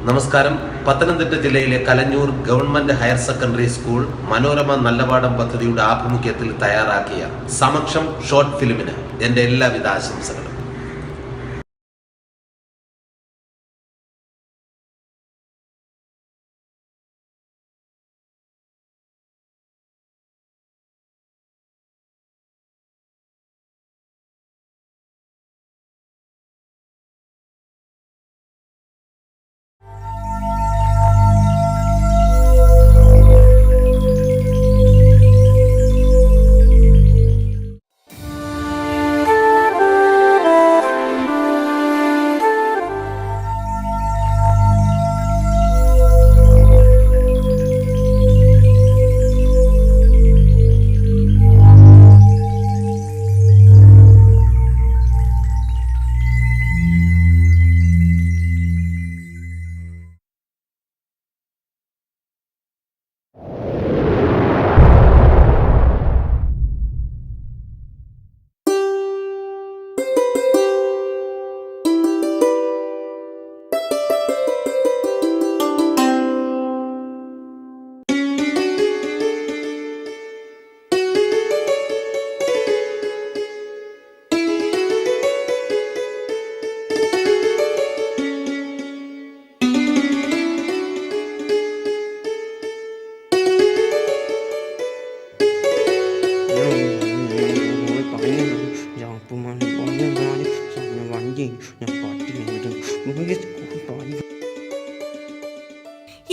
നമസ്കാരം. പത്തനംതിട്ട ജില്ലയിലെ Kalanjoor government higher secondary school Manorama Nallapadam പദ്ധതിയുടെ ആഭിമുഖ്യത്തിൽ തയ്യാറാക്കിയ സമക്ഷം ഷോർട്ട് ഫിലിമിന് എൻ്റെ എല്ലാവിധ ആശംസകളും.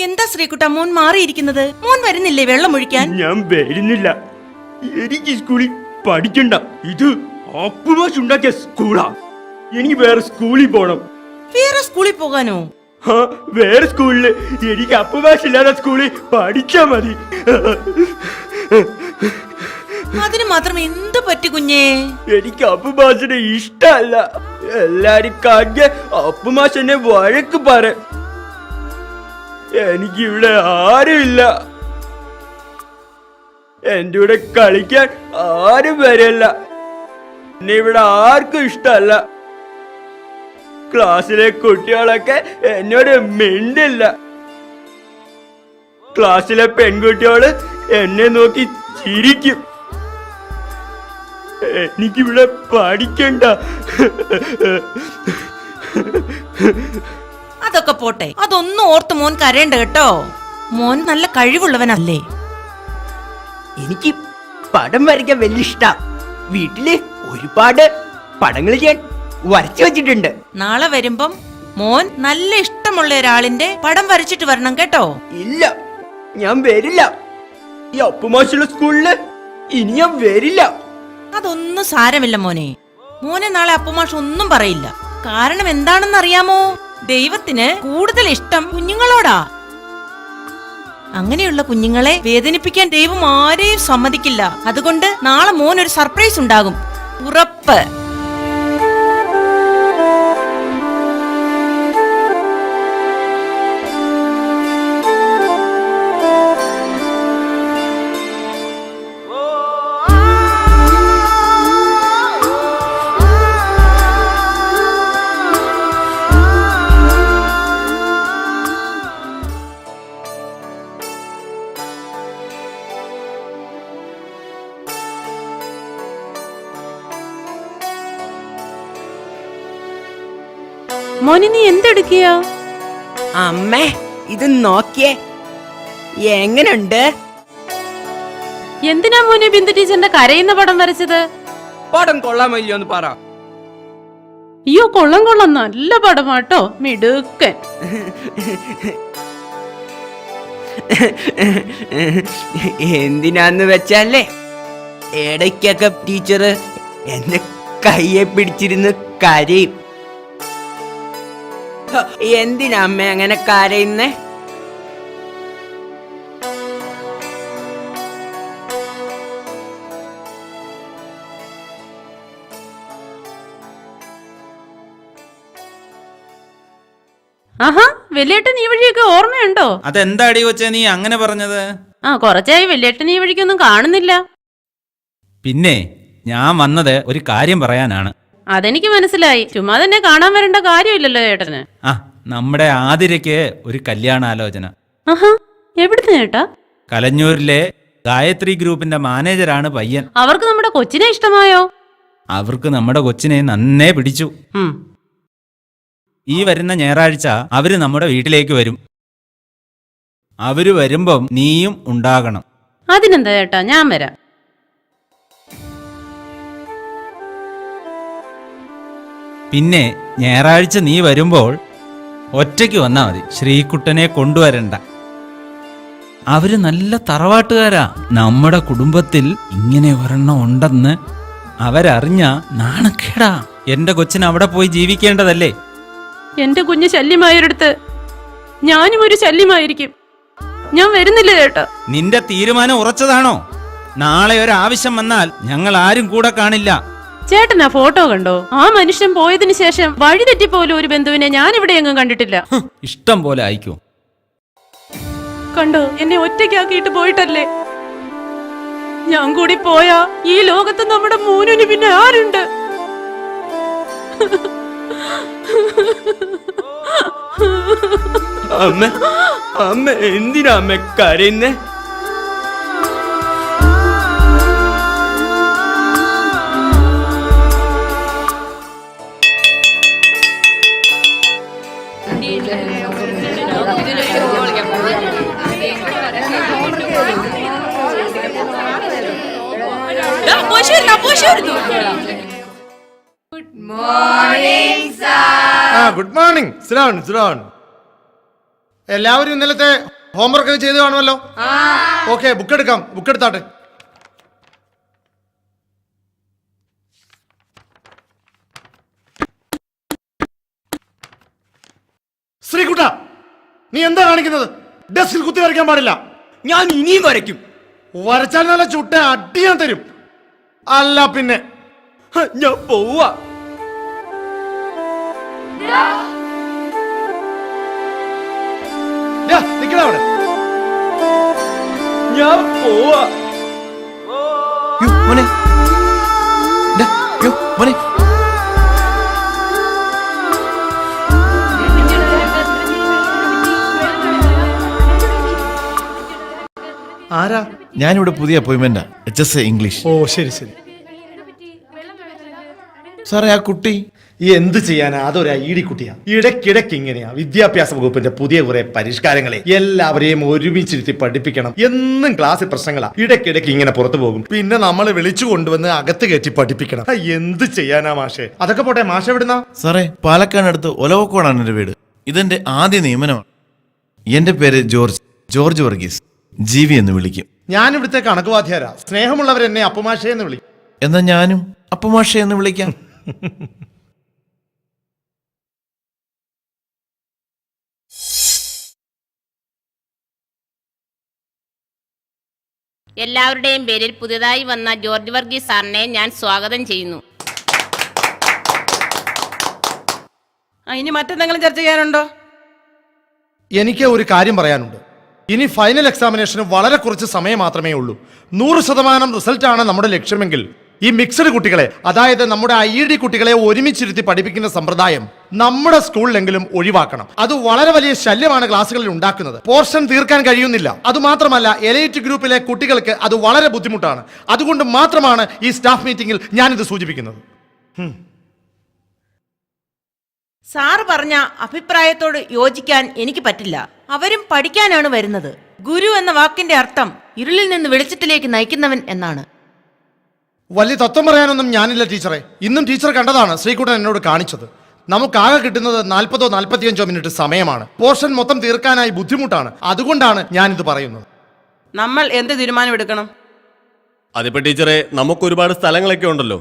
എന്താ ശ്രീകുട്ട മോൻ മാറിയിരിക്കുന്നത്? മോൻ വരുന്നില്ലേ വെള്ളം ഒഴിക്കാൻ? ഞാൻ വരുന്നില്ല, എനിക്ക് സ്കൂളിൽ പഠിക്കണ്ട. ഇത് അപ്പുമാഷ് ഉണ്ടാക്കിയ സ്കൂളാ. എനിക്ക് വേറെ സ്കൂളിൽ പോണം. വേറെ സ്കൂളിൽ പോകാനോ? വേറെ സ്കൂളില് എനിക്ക് അപ്പുമാഷ് ഇല്ലാത്ത സ്കൂളിൽ പഠിച്ചാ മതി. അതിന് മാത്രം എന്ത് പറ്റി കുഞ്ഞേ? എനിക്ക് അപ്പുമാഷിനെ ഇഷ്ടല്ല. എല്ലാരും കാണിയ അപ്പുമാഷ് എന്നെ വഴക്ക് പറ. എനിക്കിവിടെ ആരുമില്ല. എന്റെ കൂടെ കളിക്കാൻ ആരും വരില്ല. എന്നെ ഇവിടെ ആർക്കും ഇഷ്ടല്ല. ക്ലാസ്സിലെ കുട്ടികളൊക്കെ എന്നോട് മിണ്ടില്ല. ക്ലാസ്സിലെ പെൺകുട്ടികള് എന്നെ നോക്കി ചിരിക്കും. എനിക്കിവിടെ പഠിക്കണ്ട. അതൊക്കെ പോട്ടെ, അതൊന്നും ഓർത്ത് മോൻ കരയണ്ട കേട്ടോ. മോൻ നല്ല കഴിവുള്ളവനല്ലേ. എനിക്ക് പടം വരയ്ക്കാൻ വലിയ ഇഷ്ടാ. വീട്ടില് ഒരുപാട് പടങ്ങൾ ഞാൻ വരച്ചു വെച്ചിട്ടുണ്ട്. നാളെ വരുമ്പം മോൻ നല്ല ഇഷ്ടമുള്ള ഒരാളിന്റെ പടം വരച്ചിട്ട് വരണം കേട്ടോ. ഇല്ല, ഞാൻ വരില്ല. ഈ അപ്പുമാഷുള്ള സ്കൂളില് ഇനി ഞാൻ വരില്ല. അതൊന്നും സാരമില്ല മോനെ. മോനെ നാളെ അപ്പുമാഷ് ഒന്നും പറയില്ല. കാരണം എന്താണെന്ന് അറിയാമോ? ദൈവത്തിന് കൂടുതൽ ഇഷ്ടം കുഞ്ഞുങ്ങളോടാ. അങ്ങനെയുള്ള കുഞ്ഞുങ്ങളെ വേദനിപ്പിക്കാൻ ദൈവം ആരെയും സമ്മതിക്കില്ല. അതുകൊണ്ട് നാളെ മോൻ ഒരു സർപ്രൈസ് ഉണ്ടാകും, ഉറപ്പ്. മോനി നീ എന്തെടുക്കിയ? അമ്മേ, ഇത് നോക്കിയേ, എങ്ങനുണ്ട്? എന്തിനാ മോനെ ബിന്ദു ടീച്ചറിന്റെ കരയുന്ന പടം വരച്ചത്? പടം കൊള്ളാമല്ലോ എന്ന് പറ. അയ്യോ, കൊള്ളം കൊള്ളം, നല്ല പടമാട്ടോ, മിടുക്കൻ. എന്തിനാന്ന് വെച്ചാലേ, ഇടയ്ക്കൊക്കെ ടീച്ചർ എന്നെ കയ്യെ പിടിച്ചിരുന്ന് കരയും. എന്തിനാ അമ്മ അങ്ങനെ കരയുന്നേ? ആഹാ, വലിയേട്ടൻ ഈ വഴിയൊക്കെ ഓർമ്മയുണ്ടോ? അതെന്താടി കൊച്ചേ നീ അങ്ങനെ പറഞ്ഞത്? കുറച്ചായി വലിയേട്ടൻ ഈ വഴിക്കൊന്നും കാണുന്നില്ല. പിന്നെ ഞാൻ വന്നത് ഒരു കാര്യം പറയാനാണ്. അതെനിക്ക് മനസ്സിലായി. ചുമ്മാ തന്നെ കാണാൻ വരേണ്ട കാര്യമില്ലല്ലോ ചേട്ടന്. ആ നമ്മുടെ ആതിരയ്ക്ക് ഒരു കല്യാണാലോചന. ആഹാ, എവിടുന്ന് ചേട്ടാ? കലഞ്ഞൂരിലെ ഗായത്രി ഗ്രൂപ്പിന്റെ മാനേജരാണ് പയ്യൻ. അവർക്ക് നമ്മുടെ കൊച്ചിനെ ഇഷ്ടമായോ? അവർക്ക് നമ്മുടെ കൊച്ചിനെ നന്നേ പിടിച്ചു. ഉം. ഈ വരുന്ന ഞായറാഴ്ച അവര് നമ്മുടെ വീട്ടിലേക്ക് വരും. അവര് വരുമ്പം നീയും ഉണ്ടാകണം. അതിനെന്താ ചേട്ടാ, ഞാൻ വരാം. പിന്നെ ഞായറാഴ്ച നീ വരുമ്പോൾ ഒറ്റയ്ക്ക് വന്നാ മതി, ശ്രീകുട്ടനെ കൊണ്ടുവരണ്ട. അവര് നല്ല തറവാട്ടുകാരാ. നമ്മുടെ കുടുംബത്തിൽ ഇങ്ങനെ ഒരെണ്ണം ഉണ്ടെന്ന് അവരറിഞ്ഞ നാണക്കേടാ. എന്റെ കൊച്ചിന് അവിടെ പോയി ജീവിക്കേണ്ടതല്ലേ? എന്റെ കുഞ്ഞ് ശല്യമായൊരിടത്ത് ഞാനും ഒരു ശല്യമായിരിക്കും. ഞാൻ വരുന്നില്ല ചേട്ടാ. നിന്റെ തീരുമാനം ഉറച്ചതാണോ? നാളെ ഒരാവശ്യം വന്നാൽ ഞങ്ങൾ ആരും കൂടെ കാണില്ല. ചേട്ടൻ ആ ഫോട്ടോ കണ്ടോ? ആ മനുഷ്യൻ പോയതിനു ശേഷം വഴിതെറ്റിപ്പോലും ഒരു ബന്ധുവിനെ ഞാൻ ഇവിടെ എങ്ങും കണ്ടിട്ടില്ല. ഇഷ്ടം പോലെ അയക്കൂ. കണ്ടോ, എന്നെ ഒറ്റയ്ക്കാക്കിയിട്ട് പോയിട്ടല്ലേ? ഞാൻ കൂടി പോയാ ഈ ലോകത്ത് നമ്മുടെ മോനിന് പിന്നെ ആരുണ്ട്? അമ്മ അമ്മ എന്തിനാ അമ്മ കരയുന്നേ? Good morning. സിറോൺ എല്ലാവരും ഇന്നലത്തെ ഹോംവർക്ക് ചെയ്ത് കാണുമല്ലോ. ഓക്കെ, ബുക്ക് എടുക്കാം. ബുക്ക് എടുത്താട്ടെ. ശ്രീകുട്ട, നീ എന്താ കാണിക്കുന്നത്? ഡെസ്കിൽ കുത്തി വരയ്ക്കാൻ പാടില്ല. ഞാൻ ഇനിയും വരയ്ക്കും. വരച്ചാൽ നല്ല ചുട്ട അടി ഞാൻ തരും. അല്ല പിന്നെ ഞാൻ പോവാ. നിക്കണ അവിടെ. ഞാൻ പോവാ. ആരാ? ഞാനിവിടെ പുതിയ അപ്പോയിന്റ്മെന്റാ, HSA ഇംഗ്ലീഷ്. ഓ ശരി ശരി. സാറേ, ആ കുട്ടി എന്ത് ചെയ്യാനാ? അതൊരു ഐഡി കുട്ടിയാ. ഇടയ്ക്കിടയ്ക്ക് ഇങ്ങനെയാ. വിദ്യാഭ്യാസ വകുപ്പിന്റെ പുതിയ കുറെ പരിഷ്കാരങ്ങളെ എല്ലാവരെയും ഒരുമിച്ചിരുത്തി പഠിപ്പിക്കണം. എന്നും ക്ലാസ്സിൽ പ്രശ്നങ്ങളാ. ഇടയ്ക്കിടയ്ക്ക് ഇങ്ങനെ പുറത്തു പോകും. പിന്നെ നമ്മൾ വിളിച്ചു കൊണ്ടുവന്ന് അകത്ത് കയറ്റി പഠിപ്പിക്കണം. എന്ത് ചെയ്യാനാ മാഷെ? അതൊക്കെ പോട്ടെ, മാഷെ എവിടുന്നാ? സാറേ, പാലക്കാടിനടുത്ത് ഒലവക്കോടാണ് എന്റെ വീട്. ഇതെന്റെ ആദ്യ നിയമനമാണ്. എന്റെ പേര് ജോർജ് വർഗീസ്. ജീവി എന്ന് വിളിക്കും. ഞാൻ ഇവിടുത്തെ കണക്കുവാദ്യാരാ. സ്നേഹമുള്ളവരെന്നെ അപ്പുമാഷെ എന്ന് വിളിക്കും. എന്നാ ഞാനും അപ്പമാഷ എന്ന് വിളിക്കാം. എല്ലാവരുടെയും പേരിൽ പുതിയതായി വന്ന ജോർജ് വർഗീസ് സാറിനെ ഞാൻ സ്വാഗതം ചെയ്യുന്നു. ഇനി മറ്റെന്തെങ്കിലും ചർച്ച ചെയ്യാനുണ്ടോ? എനിക്ക് ഒരു കാര്യം പറയാനുണ്ട്. ഇനി ഫൈനൽ എക്സാമിനേഷന് വളരെ കുറച്ച് സമയം മാത്രമേ ഉള്ളൂ. 100% റിസൾട്ടാണ് നമ്മുടെ ലക്ഷ്യമെങ്കിൽ ഈ മിക്സഡ് കുട്ടികളെ, അതായത് നമ്മുടെ IED കുട്ടികളെ ഒരുമിച്ചിരുത്തി പഠിപ്പിക്കുന്ന സമ്പ്രദായം നമ്മുടെ സ്കൂളിലെങ്കിലും ഒഴിവാക്കണം. അത് വളരെ വലിയ ശല്യമാണ് ക്ലാസ്സുകളിൽ ഉണ്ടാക്കുന്നത്. പോർഷൻ തീർക്കാൻ കഴിയുന്നില്ല. അതുമാത്രമല്ല, എലൈറ്റ് ഗ്രൂപ്പിലെ കുട്ടികൾക്ക് അത് വളരെ ബുദ്ധിമുട്ടാണ്. അതുകൊണ്ട് മാത്രമാണ് ഈ സ്റ്റാഫ് മീറ്റിംഗിൽ ഞാനിത് സൂചിപ്പിക്കുന്നത്. സാറ് പറഞ്ഞ അഭിപ്രായത്തോട് യോജിക്കാൻ എനിക്ക് പറ്റില്ല. അവരും പഠിക്കാനാണ് വരുന്നത്. ഗുരു എന്ന വാക്കിന്റെ അർത്ഥം ഇരുളിൽ നിന്ന് വെളിച്ചത്തിലേക്ക് നയിക്കുന്നവൻ എന്നാണ്. വലിയ തത്വം പറയാനൊന്നും ഞാനില്ല ടീച്ചറെ. ഇന്നും ടീച്ചർ കണ്ടതാണ് ശ്രീകുട്ടൻ എന്നോട് കാണിച്ചത്. നമുക്കാകെ കിട്ടുന്നത് 40-45 മിനിറ്റ് സമയമാണ്. പോർഷൻ മൊത്തം തീർക്കാനായി ബുദ്ധിമുട്ടാണ്. അതുകൊണ്ടാണ് ഞാനിത് പറയുന്നത്. നമ്മൾ എന്ത് തീരുമാനമെടുക്കണം? അതിപ്പോ ടീച്ചറെ, നമുക്ക് ഒരുപാട് സ്ഥലങ്ങളൊക്കെ ഉണ്ടല്ലോ.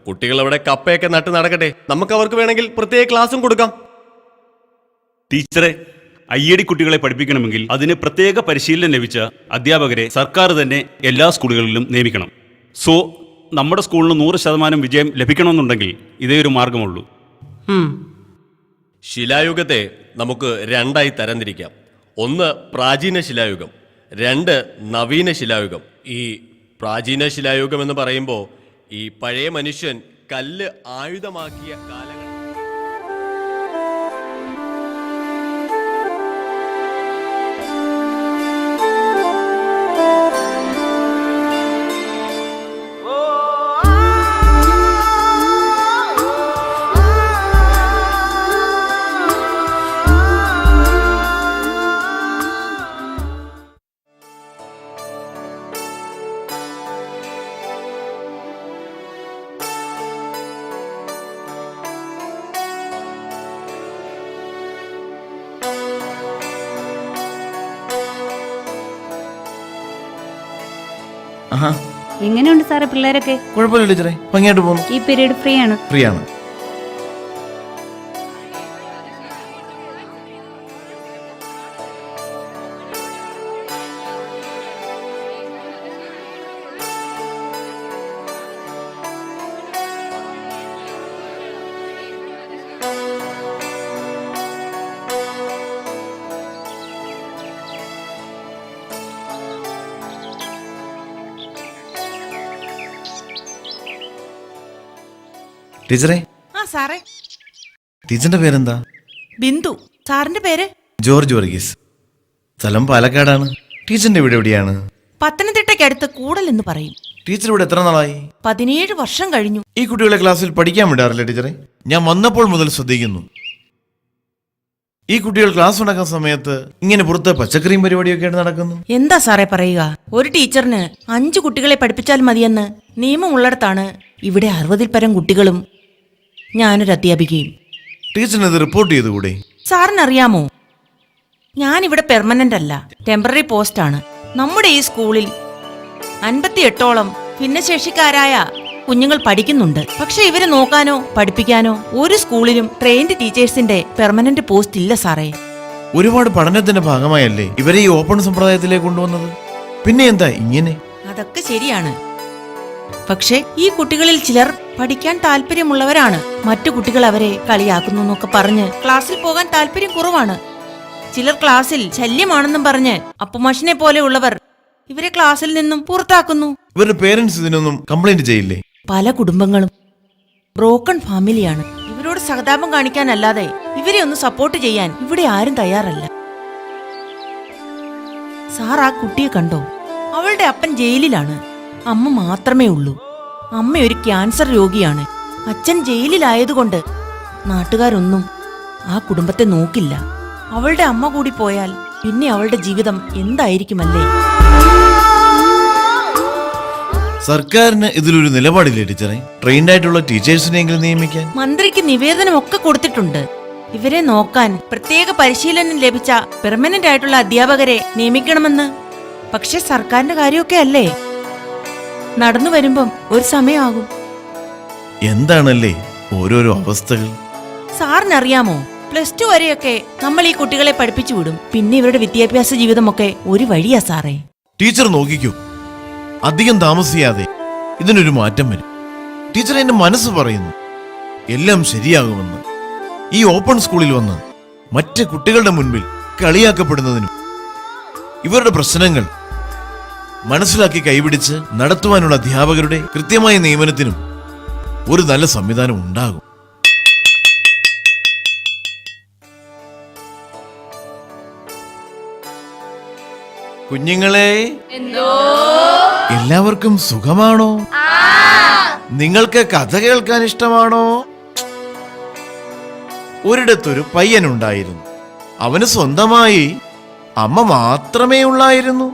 കുട്ടികൾ അവിടെ കപ്പയൊക്കെ നട്ട് നടക്കട്ടെ. നമുക്ക് അവർക്ക് വേണമെങ്കിൽ പ്രത്യേക ക്ലാസും കൊടുക്കാം. ടീച്ചറെ, IED കുട്ടികളെ പഠിപ്പിക്കണമെങ്കിൽ അതിന് പ്രത്യേക പരിശീലനം ലഭിച്ച അധ്യാപകരെ സർക്കാർ തന്നെ എല്ലാ സ്കൂളുകളിലും നിയമിക്കണം. സോ നമ്മുടെ സ്കൂളിന് 100% വിജയം ലഭിക്കണമെന്നുണ്ടെങ്കിൽ ഇതേ ഒരു മാർഗമുള്ളൂ. ശിലായുഗത്തെ നമുക്ക് രണ്ടായി തരംതിരിക്കാം. ഒന്ന് പ്രാചീന ശിലായുഗം, 2 നവീന ശിലായുഗം. ഈ പ്രാചീന ശിലായുഗം എന്ന് പറയുമ്പോൾ ഈ പഴയ മനുഷ്യൻ കല്ല് ആയുധമാക്കിയ കാലങ്ങൾ. ആഹാ, എങ്ങനെയുണ്ട് സാറേ പിള്ളേരൊക്കെ? കുഴപ്പമില്ല ടീച്ചറെ, ഭംഗിയായിട്ട് പോകുന്നു. ഈ പീരീഡ് ഫ്രീ ആണ്. ഫ്രീ ആണ്. ടീച്ചറെ, ആ സാറേ. ടീച്ചറിന്റെ പേരെന്താ? ബിന്ദു. സാറിന്റെ പേര്? ജോർജ് വർഗീസ്. സ്ഥലം പാലക്കാടാണ്. ടീച്ചറിന്റെ വീട് എവിടെയാണ്? പത്തനംതിട്ടയ്ക്കടുത്ത് കൂടൽ എന്ന് പറയും. ടീച്ചർ ഇവിടെ എത്ര നാളായി? 17 വർഷം കഴിഞ്ഞു. ഈ കുട്ടികളെ ക്ലാസ്സിൽ പഠിക്കാൻ വിടാറില്ല ടീച്ചറെ? ഞാൻ വന്നപ്പോൾ മുതൽ ശ്രദ്ധിക്കുന്നു. ഈ കുട്ടികൾ ക്ലാസ് നടക്കുന്ന സമയത്ത് ഇങ്ങനെ പുറത്ത് പച്ചക്കറിയും പരിപാടിയൊക്കെ ആയിട്ട് നടക്കുന്നു. എന്താ സാറേ പറയുക? ഒരു ടീച്ചറിന് 5 കുട്ടികളെ പഠിപ്പിച്ചാൽ മതിയെന്ന് നിയമമുള്ളിടത്താണ് ഇവിടെ 60-ൽ പരം കുട്ടികളും ഞാനൊരു അധ്യാപികയും. ടീച്ചറിന് ഇത് റിപ്പോർട്ട് ചെയ്തുകൂടെ? സാറിനറിയാമോ, ഞാനിവിടെ പെർമനന്റ് അല്ല, ടെമ്പററി പോസ്റ്റാണ്. നമ്മുടെ ഈ സ്കൂളിൽ 58ഓളം ഭിന്നശേഷിക്കാരായ കുഞ്ഞുങ്ങൾ പഠിക്കുന്നുണ്ട്. പക്ഷെ ഇവരെ നോക്കാനോ പഠിപ്പിക്കാനോ ഒരു സ്കൂളിലും ട്രെയിൻഡ് ടീച്ചേഴ്സിന്റെ പെർമനന്റ് പോസ്റ്റ് ഇല്ല സാറേ. ഒരുപാട് പഠനത്തിന്റെ ഭാഗമായല്ലേ ഇവരെ ഈ ഓപ്പൺ സമ്പ്രദായത്തിലേക്ക് കൊണ്ടുവന്നത്? പിന്നെ എന്താ ഇങ്ങനെ? അതൊക്കെ ശരിയാണ്. പക്ഷെ ഈ കുട്ടികളിൽ ചിലർ പഠിക്കാൻ താല്പര്യമുള്ളവരാണ്. മറ്റു കുട്ടികൾ അവരെ കളിയാക്കുന്നു എന്നൊക്കെ പറഞ്ഞ് ക്ലാസ്സിൽ പോകാൻ താല്പര്യം കുറവാണ്. ചിലർ ക്ലാസ്സിൽ ശല്യമാണെന്നും പറഞ്ഞ് അപ്പുമാഷിനെ പോലെയുള്ളവർ ഇവരെ ക്ലാസ്സിൽ നിന്നും പുറത്താക്കുന്നു. ഇവരുടെ പേരൻസ് ഇതിനൊന്നും കംപ്ലൈന്റ് ചെയ്യില്ലേ? പല കുടുംബങ്ങളും ബ്രോക്കൺ ഫാമിലിയാണ്. ഇവരോട് സഹതാപം കാണിക്കാനല്ലാതെ ഇവരെ ഒന്ന് സപ്പോർട്ട് ചെയ്യാൻ ഇവിടെ ആരും തയ്യാറല്ല. സാർ ആ കുട്ടിയെ കണ്ടോ? അവളുടെ അപ്പൻ ജയിലിലാണ്, അമ്മ മാത്രമേ ഉള്ളൂ. അമ്മ ഒരു ക്യാൻസർ രോഗിയാണ്. അച്ഛൻ ജയിലിലായതുകൊണ്ട് നാട്ടുകാരൊന്നും ആ കുടുംബത്തെ നോക്കില്ല. അവളുടെ അമ്മ കൂടി പോയാൽ പിന്നെ അവളുടെ ജീവിതം എന്തായിരിക്കുമല്ലേ? സർക്കാരിന് ഇതിലൊരു നിലപാടില്ലേ ടീച്ചറെ? ട്രെയിൻഡ് ആയിട്ടുള്ള ടീച്ചേഴ്സിനെങ്കിലും നിയമിക്കാൻ. മന്ത്രിക്ക് നിവേദനമൊക്കെ കൊടുത്തിട്ടുണ്ട്. ഇവരെ നോക്കാൻ പ്രത്യേക പരിശീലനം ലഭിച്ച പെർമനന്റ് ആയിട്ടുള്ള അധ്യാപകരെ നിയമിക്കണമെന്ന്. പക്ഷെ സർക്കാരിന്റെ കാര്യമൊക്കെ അല്ലേ, നടന്നു വരുമ്പം ഒരു സമയമാകും. എന്താണല്ലേ ഓരോരോ അവസ്ഥകൾ. സാറിനറിയാമോ, +2 വരെയൊക്കെ നമ്മൾ ഈ കുട്ടികളെ പഠിപ്പിച്ചു വിടും. പിന്നെ ഇവരുടെ വിദ്യാഭ്യാസ ജീവിതമൊക്കെ ഒരു വഴിയാ സാറേ. ടീച്ചർ നോക്കിക്കൂ, അധികം താമസിയാതെ ഇതിനൊരു മാറ്റം വരും. ടീച്ചർ എന്റെ മനസ്സ് പറയുന്നു എല്ലാം ശരിയാകുമെന്ന്. ഈ ഓപ്പൺ സ്കൂളിൽ വന്ന് മറ്റ് കുട്ടികളുടെ മുൻപിൽ കളിയാക്കപ്പെടുന്നതിനും ഇവരുടെ പ്രശ്നങ്ങൾ മനസ്സിലാക്കി കൈപിടിച്ച് നടത്തുവാനുള്ള അധ്യാപകരുടെ കൃത്യമായ നിയമനത്തിനും ഒരു നല്ല സംവിധാനം ഉണ്ടാകും. കുഞ്ഞുങ്ങളെ, എല്ലാവർക്കും സുഖമാണോ? നിങ്ങൾക്ക് കഥ കേൾക്കാൻ ഇഷ്ടമാണോ? ഒരിടത്തൊരു പയ്യനുണ്ടായിരുന്നു. അവന് സ്വന്തമായി അമ്മ മാത്രമേ ഉള്ളായിരുന്നു.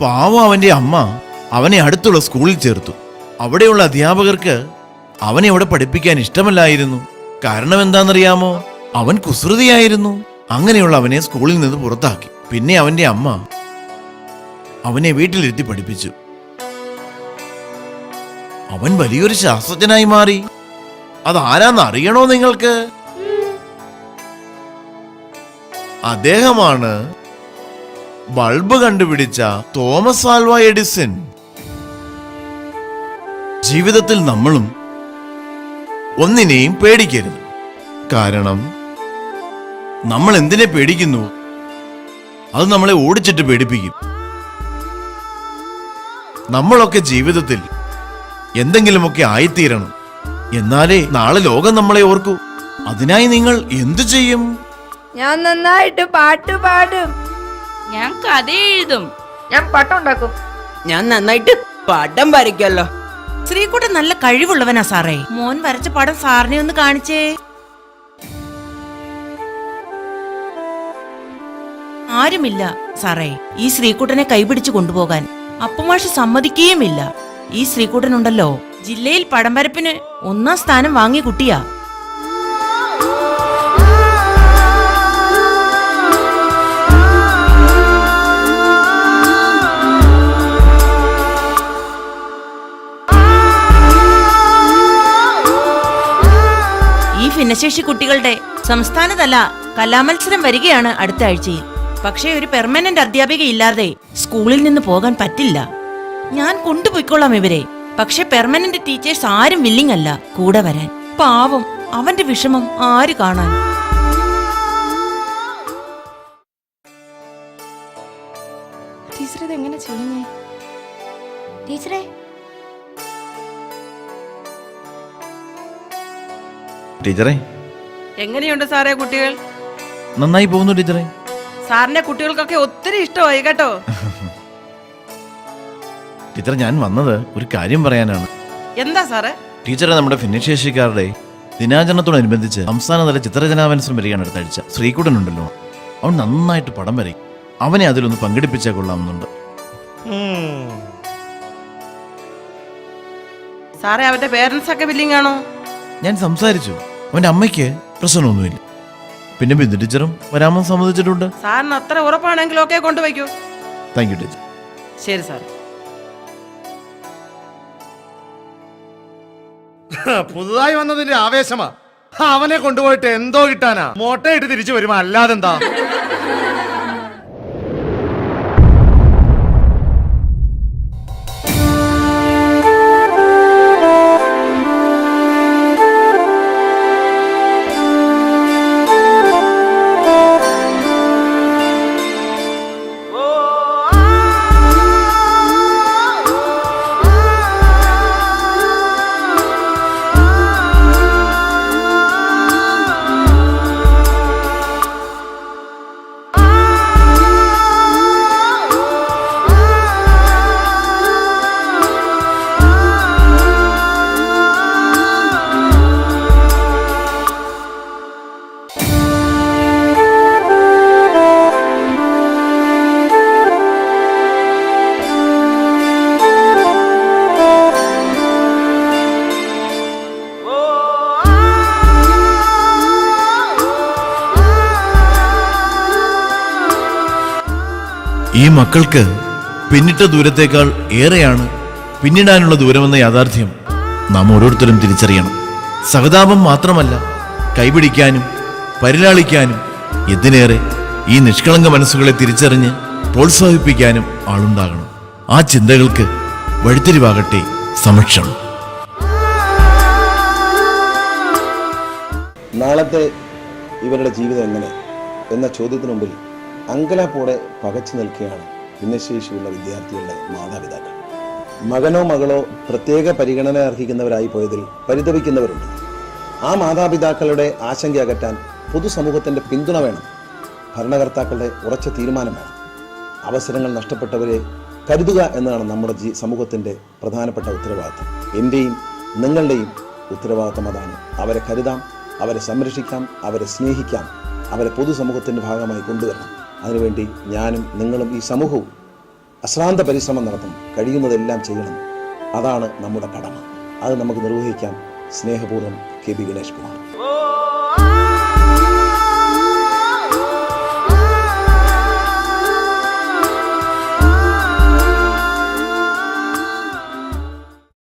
പാവം അവന്റെ അമ്മ അവനെ അടുത്തുള്ള സ്കൂളിൽ ചേർത്തു. അവിടെയുള്ള അധ്യാപകർക്ക് അവനെ അവിടെ പഠിപ്പിക്കാൻ ഇഷ്ടമല്ലായിരുന്നു. കാരണം എന്താണെന്നറിയാമോ? അവൻ കുസൃതിയായിരുന്നു. അങ്ങനെയുള്ള അവനെ സ്കൂളിൽ നിന്ന് പുറത്താക്കി. പിന്നെ അവന്റെ അമ്മ അവനെ വീട്ടിലിരുത്തി പഠിപ്പിച്ചു. അവൻ വലിയൊരു ശാസ്ത്രജ്ഞനായി മാറി. അതാരാന്ന് അറിയണോ നിങ്ങൾക്ക്? അദ്ദേഹമാണ് ബൾബ് കണ്ടുപിടിച്ച തോമസ് ആൽവ എഡിസൺ. ജീവിതത്തിൽ നമ്മളും ഒന്നിനെയും പേടിക്കരുത്. കാരണം നമ്മൾ എന്തിനെ പേടിക്കുന്നു അത് നമ്മളെ ഓടിച്ചിട്ട് പേടിപ്പിക്കും. നമ്മളൊക്കെ ജീവിതത്തിൽ എന്തെങ്കിലുമൊക്കെ ആയിത്തീരണം. എന്നാലേ നാളെ ലോകം നമ്മളെ ഓർക്കൂ. അതിനായി നിങ്ങൾ എന്തു ചെയ്യും? ഞാൻ നന്നായിട്ട് പാട്ട് പാടും. ഞാൻ കഥ എഴുതും. ഞാൻ പട്ടുണ്ടാക്കും. ഞാൻ നന്നായിട്ട് പടം വരയ്ക്കല്ലോ. ശ്രീകുട്ടൻ നല്ല കഴിവുള്ളവനാ സാറേ. മോൻ വരച്ച പടം സാറിനെ ഒന്ന് കാണിച്ചേ. ആരുമില്ല സാറേ ഈ ശ്രീകുട്ടനെ കൈപിടിച്ചു കൊണ്ടുപോകാൻ. അപ്പുമാഷ് സമ്മതിക്കുകയുമില്ല. ഈ ശ്രീകുട്ടനുണ്ടല്ലോ, ജില്ലയിൽ പടം വരപ്പിന് 1ാം സ്ഥാനം വാങ്ങിയ കുട്ടിയാ. ഭിന്നശേഷി കുട്ടികളുടെ സംസ്ഥാനതല കലാമത്സരം വരികയാണ് അടുത്ത ആഴ്ചയിൽ. പക്ഷേ ഒരു പെർമനന്റ് അധ്യാപിക ഇല്ലാതെ സ്കൂളിൽ നിന്ന് പോകാൻ പറ്റില്ല. ഞാൻ കൊണ്ടുപോയിക്കൊള്ളാം ഇവരെ. പക്ഷെ പെർമനന്റ് ടീച്ചേഴ്സ് ആരും വില്ലിങ് അല്ല കൂടെ വരാൻ. പാവം, അവന്റെ വിഷമം ആര് കാണാൻ? ടീച്ചർ ഇതെങ്ങനെ ചെയ്യുന്നേ? ടീച്ചറെ ടീച്ചറെ എങ്ങനെയുണ്ട് സാറേ കുട്ടികൾ? നന്നായി പോകുന്നു ടീച്ചറെ. സാറിന്റെ കുട്ടികൾക്കൊക്കെ ഒത്തിരി ഇഷ്ടമായി കേട്ടോ. ടീച്ചർ, ഞാൻ വന്നത് ഒരു കാര്യം പറയാനാണ്. എന്താ സാറേ? ടീച്ചറെ, നമ്മുടെ ഭിന്നശേഷിക്കാരുടെ ദിനാചരണത്തോടനുബന്ധിച്ച് സംസ്ഥാനതല ചിത്രരചനാമത്സരം വരികയാണ് അടുത്ത ആഴ്ച. ശ്രീകുട്ടൻ ഉണ്ടല്ലോ, അവൻ നന്നായിട്ട് പടം വരയ്ക്കും. അവനെ അതിലൊന്ന് പങ്കെടുപ്പിച്ചാൽ കൊള്ളാമെന്നുണ്ട്. സാറേ, അവന്റെ പേരൻസ് ഒക്കെ വില്ലിങ് ആണോ? ഞാൻ സംസാരിച്ചു, അവന്റെ അമ്മയ്ക്ക് പ്രശ്നമൊന്നുമില്ല. പിന്നെ ബിന്ദു ടീച്ചറും വരാമെന്ന് സമ്മതിച്ചിട്ടുണ്ട്. സാറിന് അത്ര ഉറപ്പാണെങ്കിൽ ഓക്കെ കൊണ്ടുവയ്ക്കൂ. Thank you teacher. ശരി സാർ. പുതുതായി വന്നതിന്റെ ആവേശമാ. അവനെ കൊണ്ടുപോയിട്ട് എന്തോ കിട്ടാനാ? മോട്ടയിട്ട് തിരിച്ചു വരുമോ, അല്ലാതെന്താ? ഈ മക്കൾക്ക് പിന്നിട്ട ദൂരത്തേക്കാൾ ഏറെയാണ് പിന്നിടാനുള്ള ദൂരമെന്ന യാഥാർത്ഥ്യം നാം ഓരോരുത്തരും തിരിച്ചറിയണം. സഹതാപം മാത്രമല്ല, കൈപിടിക്കാനും പരിലാളിക്കാനും എന്തിനേറെ ഈ നിഷ്കളങ്ക മനസ്സുകളെ തിരിച്ചറിഞ്ഞ് പ്രോത്സാഹിപ്പിക്കാനും ആളുണ്ടാകണം. ആ ചിന്തകൾക്ക് വഴിത്തിരിവാകട്ടെ സമക്ഷം. നാളത്തെ ഇവരുടെ ജീവിതം എങ്ങനെ എന്ന ചോദ്യത്തിനു മുമ്പിൽ അങ്കലാപ്പോടെ പകച്ചു നിൽക്കുകയാണ് ഭിന്നശേഷിയുള്ള വിദ്യാർത്ഥികളുടെ മാതാപിതാക്കൾ. മകനോ മകളോ പ്രത്യേക പരിഗണന അർഹിക്കുന്നവരായി പോയതിൽ പരിതപിക്കുന്നവരുണ്ട്. ആ മാതാപിതാക്കളുടെ ആശങ്ക അകറ്റാൻ പൊതുസമൂഹത്തിൻ്റെ പിന്തുണ വേണം. ഭരണകർത്താക്കളുടെ ഉറച്ച തീരുമാനം വേണം. അവസരങ്ങൾ നഷ്ടപ്പെട്ടവരെ കരുതുക എന്നതാണ് നമ്മുടെ സമൂഹത്തിൻ്റെ പ്രധാനപ്പെട്ട ഉത്തരവാദിത്തം. എൻ്റെയും നിങ്ങളുടെയും ഉത്തരവാദിത്തം അതാണ്. അവരെ കരുതാം, അവരെ സംരക്ഷിക്കാം, അവരെ സ്നേഹിക്കാം, അവരെ പൊതുസമൂഹത്തിൻ്റെ ഭാഗമായി കൊണ്ടുവരണം. അതിനുവേണ്ടി ഞാനും നിങ്ങളും ഈ സമൂഹവും അശ്രാന്ത പരിശ്രമം നടത്തണം. കഴിയുന്നതെല്ലാം ചെയ്യണം. അതാണ് നമ്മുടെ കടമ. അത് നമുക്ക് നിർവഹിക്കാം. സ്നേഹപൂർവ്വം കെ ബി ഗണേഷ് കുമാർ.